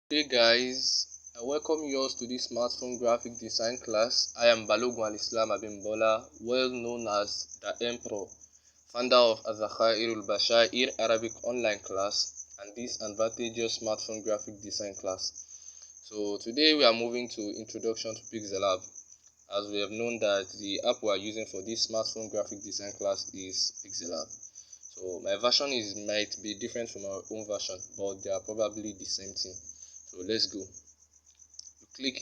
Hey guys, I welcome you all to this smartphone graphic design class. I am Balogun Al-Islam Abimbola, well known as the Emperor, founder of Azakhairul Bashair Arabic online class and this advantageous smartphone graphic design class. So today we are moving to introduction to Pixel Lab, as we have known that the app we are using for this smartphone graphic design class is Pixel Lab. So my version might be different from our own version, but they are probably the same thing. So let's go. You click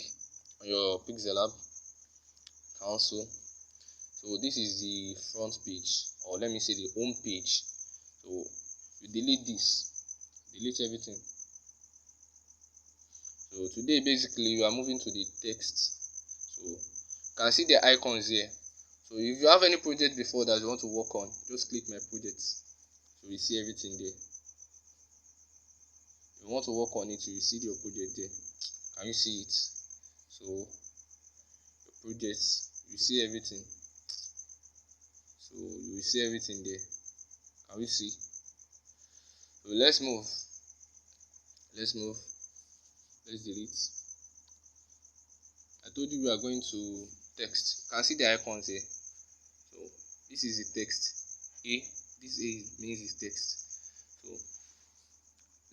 on your Pixel Lab console. So this is the front page, or let me say the home page. So you delete this, delete everything. So today basically we are moving to the text. So you can see the icons here. So if you have any project before that you want to work on, just click my projects. So you see everything there. If you want to work on it, you will see your project there. Can you see it? So your projects, you see everything. So you will see everything there. Can we see? So let's move. Let's move. Let's delete. I told you we are going to text. You can see the icons here. So this is the text. A. This A means it's text. So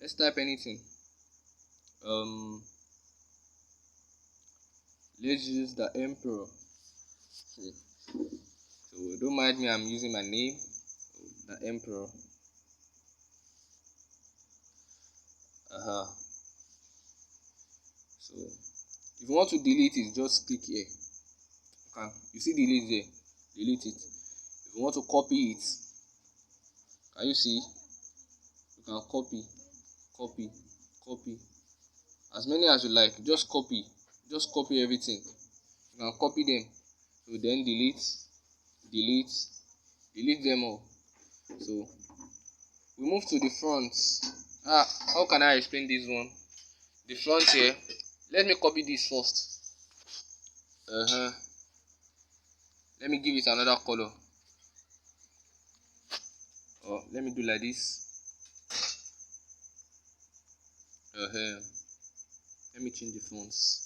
let's type anything. Let's use the Emperor. So don't mind me, I'm using my name. The Emperor. So if you want to delete it, just click here. You see delete there. Delete it. If you want to copy it, can you see? You can copy, copy, copy. As many as you like. Just copy. Just copy everything. You can copy them. So then delete, delete, delete them all. So we move to the front. How can I explain this one? The front here. Let me copy this first. Let me give it another color. Or let me do like this. Let me change the fonts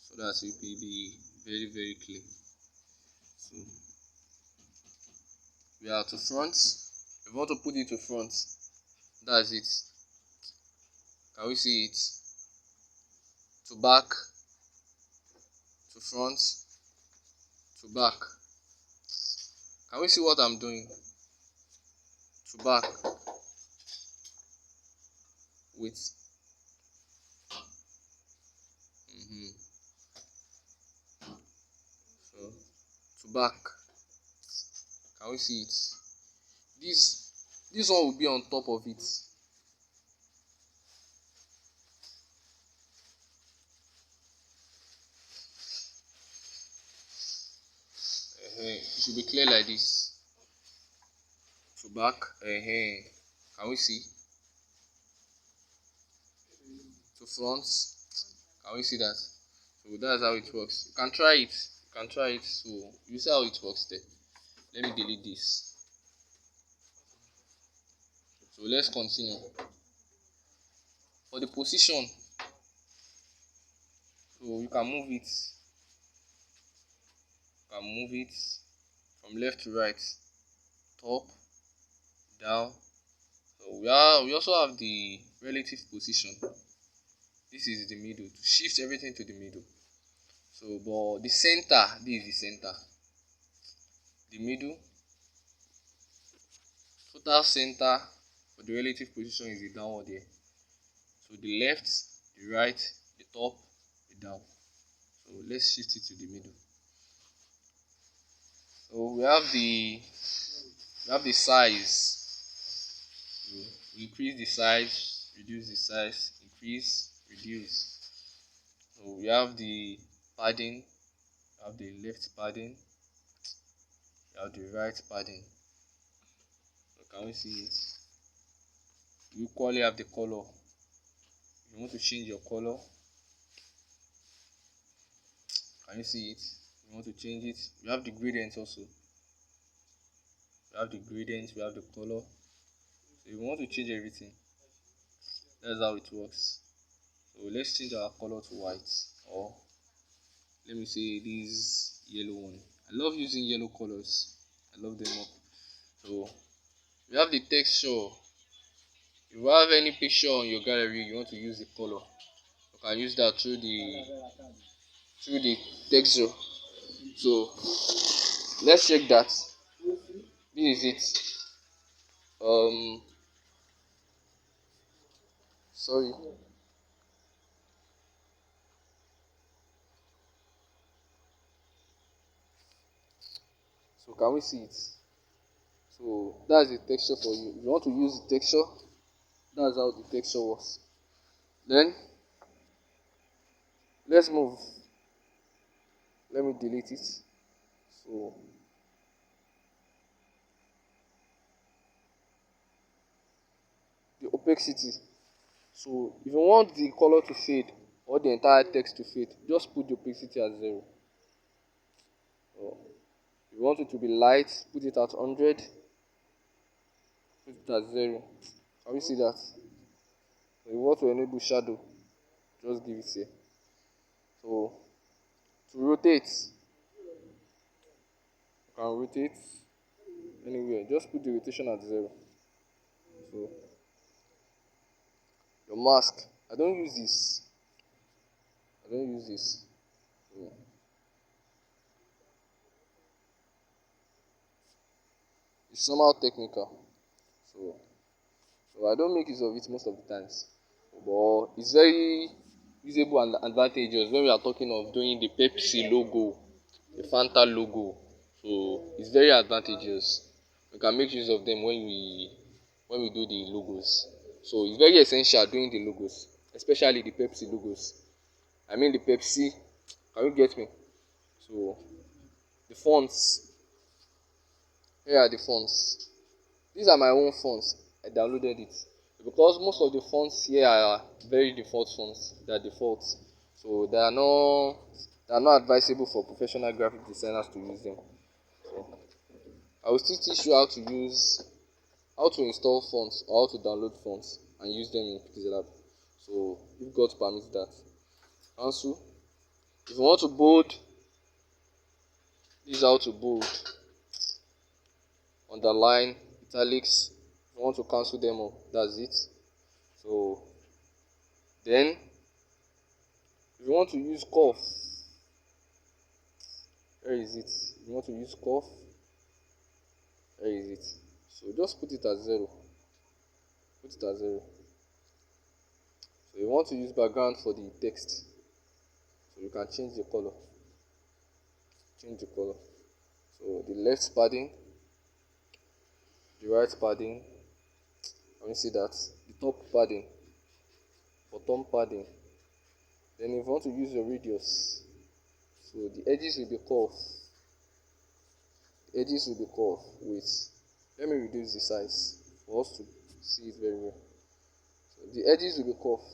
so that it will be very clear. So we are to front. If you want to put it to front, that's it. Can we see it? To back, to front, to back. Can we see what I'm doing? To back with so to back. Can we see it? This one will be on top of it. It should be clear like this. To back. Can we see? To front. Can we see that? So that's how it works. You can try it. You can try it. So you see how it works there. Let me delete this. So let's continue. For the position, so you can move it. You can move it from left to right, top, down. So we also have the relative position. This is the middle, to shift everything to the middle. So but the center, this is the center. The middle, total center for the relative position is the downward here. So the left, the right, the top, the down. So let's shift it to the middle. So we have the size. So increase the size, reduce the size, increase, reduce. So we have the padding, we have the left padding, we have the right padding. So can we see it? We equally have the color. If you want to change your color, can you see it? If you want to change it, we have the gradient also. We have the gradient, we have the color. So if you want to change everything, That's how it works. So let's change our color to white, or let me say this yellow one. I love using yellow colors. I love them up. So we have the texture. If you have any picture on your gallery, you want to use the color, you can use that through the texture. So let's check that. This is it. Um, sorry. So can we see it? So that's the texture for you. If you want to use the texture, that's how the texture works. Then let's move. Let me delete it. So the opacity. So if you want the color to fade or the entire text to fade, just put the opacity at 0. So if you want it to be light, put it at 100. Put it at 0. Can we see that? So if you want to enable shadow, just give it here. So to rotate, you can rotate anywhere. Just put the rotation at 0. So your mask, I don't use this. I don't use this. So it's somehow technical. So I don't make use of it most of the times. But it's very usable and advantageous when we are talking of doing the Pepsi logo, the Fanta logo. So it's very advantageous. We can make use of them when we do the logos. So it's very essential doing the logos, especially the Pepsi logos. I mean the Pepsi. Can you get me? So the fonts. Here are the fonts. These are my own fonts. I downloaded it because most of the fonts here are very default fonts. They are default, so they are not advisable for professional graphic designers to use them. So I will still teach you how to install fonts or how to download fonts and use them in Pixel Lab. So if God permits that, cancel. If you want to bold, this is how to bold, underline, italics. If you want to cancel them all, that's it. So then if you want to use curve, where is it? If you want to use curve, where is it? So just put it at 0. Put it at 0. So you want to use background for the text. So you can change the color. Change the color. So the left padding, the right padding. Let me see that. The top padding, bottom padding. Then if you want to use your radius, so the edges will be curved. The edges will be curved. Wait, let me reduce the size for us to see it very well. So the edges will be curved.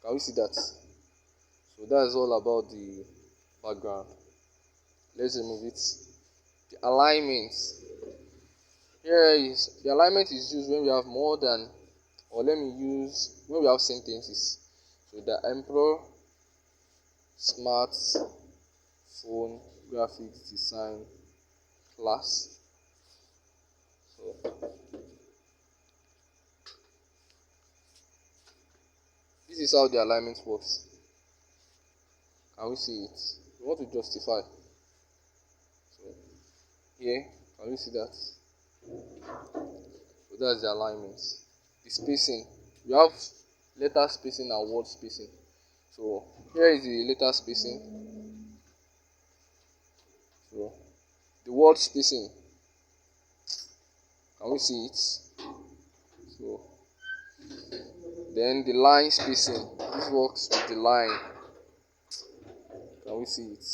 Can we see that? So that's all about the background. Let's remove it. The alignment. Here is the alignment is used when we have more than, or let me use when we have sentences. So the Emperor Smart Phone Graphics Design class. So this is how the alignment works. Can we see it? We want to justify. So here, can we see that? So that's the alignment. The spacing. We have letter spacing and word spacing. So here is the letter spacing. So the word spacing. Can we see it? So then the line spacing. This works with the line. Can we see it?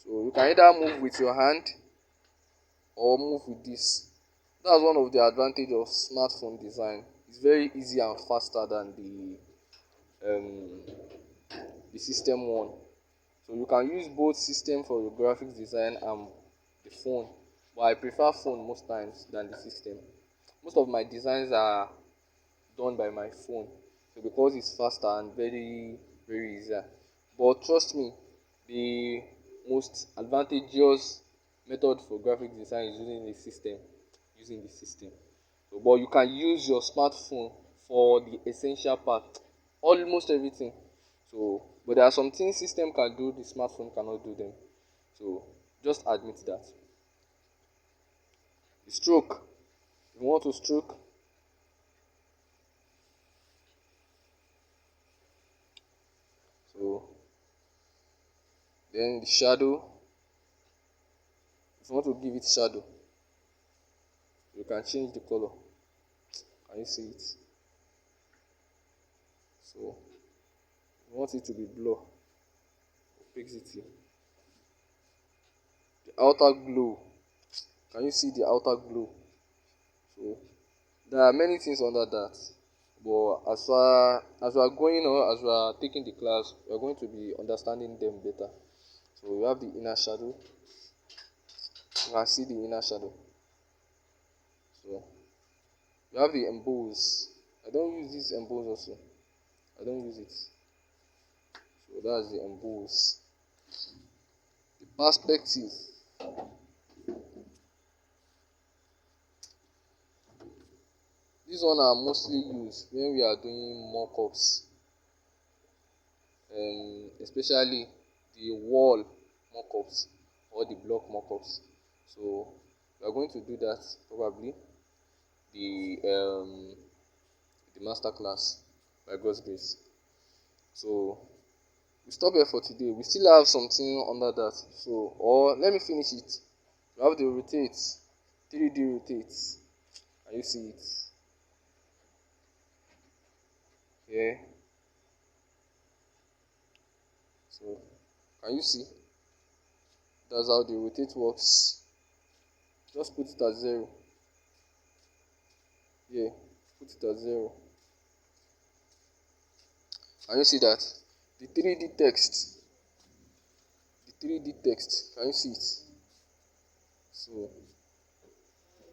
So you can either move with your hand or move with this. That's one of the advantages of smartphone design. It's very easy and faster than the system one. So you can use both system for your graphics design and the phone. But I prefer phone most times than the system. most of my designs are done by my phone. So because it's faster and very easier. But trust me, the most advantageous method for graphic design is using the system. Using the system. So, but you can use your smartphone for the essential part, almost everything. So, but there are some things system can do, the smartphone cannot do them. So, just admit that. The stroke. If you want to stroke, so then the shadow. If you want to give it shadow, you can change the color. Can you see it? So, you want it to be blur, opacity. The outer glow. Can you see the outer glow? So there are many things under that. But as far as we are going on, as we are taking the class, we are going to be understanding them better. So we have the inner shadow. You can see the inner shadow. So we have the emboss. I don't use this emboss also. I don't use it. So that's the emboss. The perspective. This one are mostly used when we are doing mock-ups, especially the wall mock-ups or the block mock-ups. So we are going to do that probably the um, the master class by God's grace. So we stop here for today. We still have something under that. So or let me finish it. We have the rotate, 3D rotate. Can you see it? Yeah. So can you see? That's how the rotate works. Just put it at 0. Yeah, put it at 0. Can you see that? The 3D text. The 3D text. Can you see it? So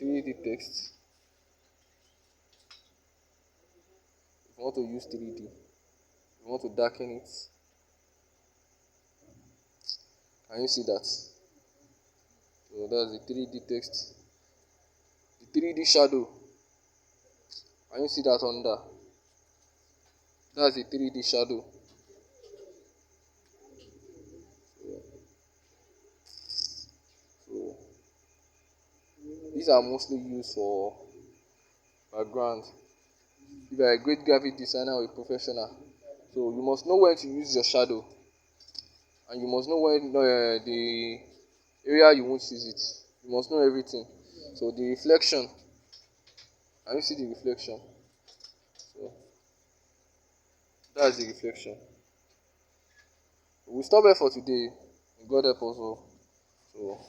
3D text. If you want to use 3D, you want to darken it. Can you see that? So that's the 3D text. The 3D shadow. Can you see that under? That's the 3D shadow. So these are mostly used for background. If you are a great graphic designer or a professional, so you must know when to use your shadow, and you must know when the area you won't use it. You must know everything. So the reflection. Can you see the reflection? So that's the reflection. We'll stop here for today. God help us all. So